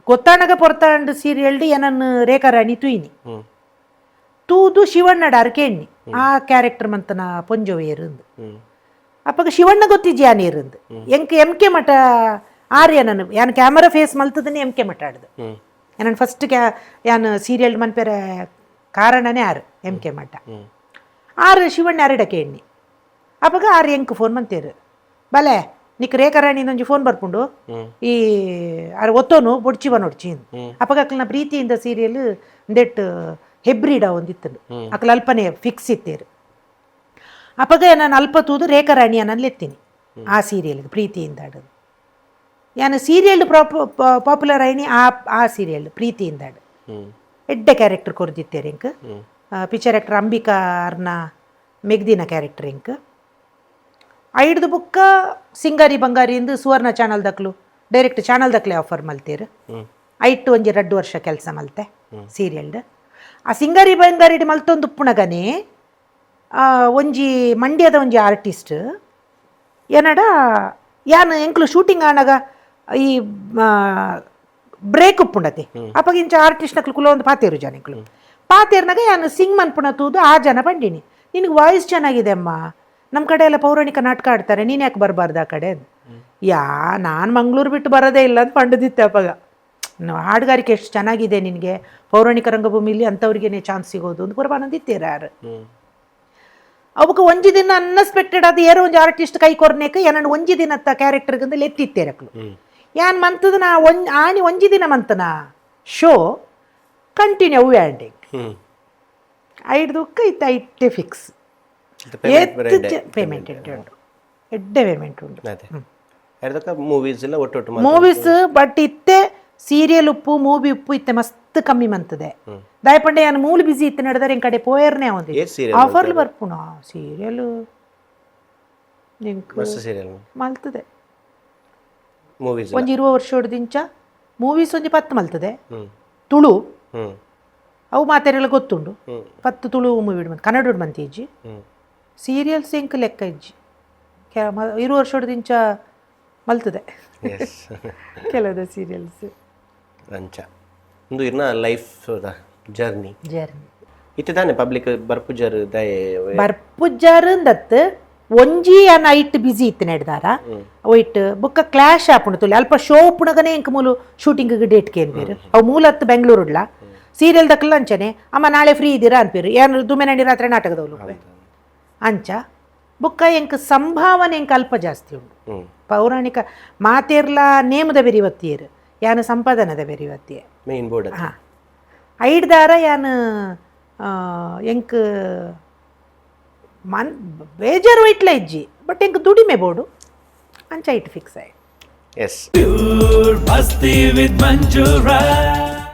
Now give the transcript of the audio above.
ಗೊತ್ತಾಣಗ ಪೊರ್ತಾಂಡ್ ಸೀರಿಯಲ್ಡ್ ಏನನ್ನು ರೇಖಾರಾಣಿ ತುಯಿನಿ ತೂದು ಶಿವಣ್ಣಡ ಅರ್ಕೇಣ್ಣಿ ಆ ಕ್ಯಾರೆಕ್ಟರ್ ಮಂತನ ಪೊಂಜೋವೇರುಂದು ಅಪ್ಪಗ ಶಿವಣ್ಣ ಗೊತ್ತಿಜ್ಜಿ ಯಾನ್ ಇருந்து ಎಂ ಕೆ ಮಠ ಆರ್ಯನನ್ನು ಯಾನ್ ಕ್ಯಾಮರಾ ಫೇಸ್ ಮಲ್ತದನ್ನೇ ಎಂ ಕೆ ಮಠ ಆಡ್ದು ಯಾನ್ ಫಸ್ಟ್ ಯಾನ್ ಸೀರಿಯಲ್ ಮನ್ಪೆರೆ ಕಾರಣನೇ ಆರು ಎಂ ಕೆ ಮಠ ಆರು ಶಿವಣ್ಣ ಅರಡಕ್ಕೆ ಎಣ್ಣಿ ಅಪ್ಪಗ ಆರು ಎಂಕ್ ಫೋನ್ ಮಂತೇರು ಬಲೆ ನಿಕ್ ರೇಖಾರಾಣಿ ನಂಜಿ ಫೋನ್ ಬರ್ಪುಂಡು ಈ ಆರು ಒತ್ತೋನು ಬೊಡ್ಚಿವ ನೋಡ್ಚಿ ಅಪ್ಪಗ ಅಕ್ಲನ ಪ್ರೀತಿಯಿಂದ ಸೀರಿಯಲ್ ದೆಟ್ ಹೆಬ್ರಿಡ ಒಂದಿತ್ತು ಅಕ್ಲ ಅಲ್ಪನೆ ಫಿಕ್ಸ್ ಇತ್ತೇರು ಅಪ್ಪಗ ನಾನು ಅಲ್ಪ ತೂದು ರೇಖಾರಾಣಿಯ ನಾನು ಎತ್ತೀನಿ ಆ ಸೀರಿಯಲ್ಗೆ ಪ್ರೀತಿಯಿಂದ ಆಡೋದು ಯಾನು ಸೀರಿಯಲ್ ಪಾಪ್ಯುಲರ್ ಆಯ್ನಿ ಆ ಸೀರಿಯಲ್ ಪ್ರೀತಿಯಿಂದ ಆಡು ಎಡ್ಡೆ ಕ್ಯಾರೆಕ್ಟರ್ ಕೊರ್ದಿತ್ತೇರು ಇಂಕ್ ಪಿಕ್ಚರ್ ಆ್ಯಕ್ಟರ್ ಅಂಬಿಕಾ ಅರ್ನ ಮೆಗ್ದಿನ ಕ್ಯಾರೆಕ್ಟರ್ ಇಂಕ್ ಐಡ್ದು ಬುಕ್ಕ ಸಿಂಗಾರಿ ಬಂಗಾರಿ ಎಂದು ಸುವರ್ಣ ಚಾನಲ್ ದಕ್ಲು ಡೈರೆಕ್ಟ್ ಚಾನಲ್ ದಕ್ಲೆ ಆಫರ್ ಮಲ್ತೇರು ಐಟ್ ಒಂಜಿ 2 ವರ್ಷ ಕೆಲಸ ಮಲ್ತೆ ಸೀರಿಯಲ್ಡ್ ಆ ಸಿಂಗಾರಿ ಬಂಗಾರಿ ಮಲ್ತೊಂದು ಉಪ್ಪುಣಗನೆ ಒಂಜಿ ಮಂಡ್ಯದ ಒಂಜಿ ಆರ್ಟಿಸ್ಟ್ ಏನಡ ಯಾನ್ ಎಂಕ್ಲು ಶೂಟಿಂಗ್ ಆನಾಗ ಈ ಬ್ರೇಕ್ ಉಪ್ಪುಂಡತೆ ಅಪ್ಪಗ ಇಂಚ ಆರ್ಟಿಸ್ಟ್ ನಕ್ಲು ಕುಲ ಒಂದು ಪಾತೇರು ಜನ ಎಂಕ್ಲು ಪಾತೇರ್ನಾಗ ಯಾನು ಸಿಂಗ್ ಮನ್ಪುಣ ತೂದು ಆ ಜನ ಬಂಡಿನಿ ನಿನಗೆ ವಾಯ್ಸ್ ಚೆನ್ನಾಗಿದೆ ಅಮ್ಮ ನಮ್ಮ ಕಡೆ ಎಲ್ಲ ಪೌರಾಣಿಕ ನಾಟಕ ಆಡ್ತಾರೆ ನೀನು ಯಾಕೆ ಬರಬಾರ್ದು ಆ ಕಡೆ ನಾನು ಮಂಗಳೂರು ಬಿಟ್ಟು ಬರೋದೇ ಇಲ್ಲ ಅಂತ ಪಂಡದಿತ್ತೆ ಅಪ್ಪಗ ಹಾಡುಗಾರಿಕೆ ಎಷ್ಟು ಚೆನ್ನಾಗಿದೆ ನಿನಗೆ ಪೌರಾಣಿಕ ರಂಗಭೂಮಿಲಿ ಅಂಥವ್ರಿಗೇನೆ ಚಾನ್ಸ್ ಸಿಗೋದು ಅಂತ ಬರ್ಬಾನಂದಿತ್ತೇರ ಯಾರು ಅವಕ್ಕೆ ಒಂಜಿ ದಿನ ಅನ್ಎಕ್ಸ್ಪೆಕ್ಟೆಡ್ ಅದು ಏರೋ ಒಂದು ಆರ್ಟಿಸ್ಟ್ ಕೈ ಕೊರ್ನೇಕ ಏನನ್ನು ಒಂಜಿ ದಿನತ್ತ ಕ್ಯಾರೆಕ್ಟರ್ಗಿಂದ ಎತ್ತಿತ್ತೇರಕ್ಲು ಯಾನ್ ಮಂತದ ನಾ ಆಣಿ ಒಂಜಿ ದಿನ ಮಂತನ ಶೋ ಕಂಟಿನ್ಯೂ ಆ್ಯಂಡಿಂಗ್ ಐಡ್ದುಕ್ಕ ಇತ್ತ ಇಟ್ಟೆ ಫಿಕ್ಸ್ ಪೇಮೆಂಟ್ ಉಂಟು ಎಡ್ಡೆ ಪೇಮೆಂಟ್ ಉಂಟು ಮೂವೀಸ್ ಬಟ್ ಇತ್ತೆ ಸೀರಿಯಲ್ ಉಪ್ಪು ಮೂವಿ ಉಪ್ಪು ಇತ್ತೆ ಮಸ್ತ್ ಕಮ್ಮಿ ಮಂತದೆ ದಯಪಂಡೆ ಯಾನು ಮೂಲು ಬಿಸಿ ಇತ್ತು ನಡೆದರೆ ಕಡೆ ಪೋಯರ್ನೇ ಅವನು ಆಫರ್ಲು ಬರ್ಪುಣ ಸೀರಿಯಲ್ ಮಲ್ತದೆ ಒಂಜಿ 20 ವರ್ಷ ಹೊಡೆದಿಂಚ ಮೂವೀಸ್ ಒಂಜಿ 10 ಮಲ್ತದೆ ತುಳು ಅವು ಮಾತೆರೆಲ್ಲ ಗೊತ್ತುಂಡು 10 ತುಳು ಮೂವಿ ಕನ್ನಡ ಮಂತಿ ಸೀರಿಯಲ್ಸ್ ಎಂಕ್ ಲೆಕ್ಕ ಇಜ್ಜಿ 20 ವರ್ಷ ಹೊಡೆದಿಂಚ ಮಲ್ತದೆ ಕೆಲದ ಸೀರಿಯಲ್ಸ್ ಅಂಚ ಒಂದು ಇರ್ನ ಲೈಫ್ ಜರ್ನಿ ಇತ್ತೆ ತಾನೆ ಪಬ್ಲಿಕ್ ಬರ್ಪುಜರ್ ದಯೆ ಬರ್ಪುಜರ್ ದತ್ ಒಂಜಿ ಅನ್ನ ಐಟ್ ಬಿಸಿ ಇತ್ತು ನಡೆದಾರ ಒಯ್ಟ್ ಬುಕ್ಕ ಕ್ಲಾಶ್ ಆಪುಂಡು ತುಳಿ ಅಲ್ಪ ಶೋ ಉಪ್ಪುಣಗನೆ ಎಂಕ್ ಮೂಲು ಶೂಟಿಂಗ್ ಡೇಟ್ ಕೇನ್ ಬೇರು ಅವು ಮೂಲತ್ತು ಬೆಂಗಳೂರುಡ್ಲ ಸೀರಿಯಲ್ ದಕ್ಕಲ್ಲ ಅಂಚನೆ ಅಮ್ಮ ನಾಳೆ ಫ್ರೀ ಇದ್ದೀರಾ ಅನ್ಪೇರು ಏನು ದುಮ್ಮೆನಂಡಿ ರಾತ್ರಿ ನಾಟಕದವಳು ಅಂಚ ಬುಕ್ಕ ಎಂಕ್ ಸಂಭಾವನೆ ಎಂಕ್ ಅಲ್ಪ ಜಾಸ್ತಿ ಉಂಟು ಪೌರಾಣಿಕ ಮಾತೇರ್ಲ ನೇಮದ ಬೆರಿವತ್ತಿಯರು ಯಾನು ಸಂಪಾದನದ ಬೆರಿವತ್ತಿಯೇ ಮೇನ್ ಬೋರ್ಡ್ ಹಾಂ ಐಡ್ದಾರ ಯಾನು ಎಂಕ್ ಬೇಜಾರು ಇಟ್ಲ ಇಜ್ಜಿ ಬಟ್ ಎಂಕ್ ದುಡಿಮೆ ಬೋಡು ಅಂಚ ಇಟ್ ಫಿಕ್ಸ್ ಆಯ್ತು ಎಸ್ ಮಸ್ತಿ ವಿತ್ ಮಂಜುರಾ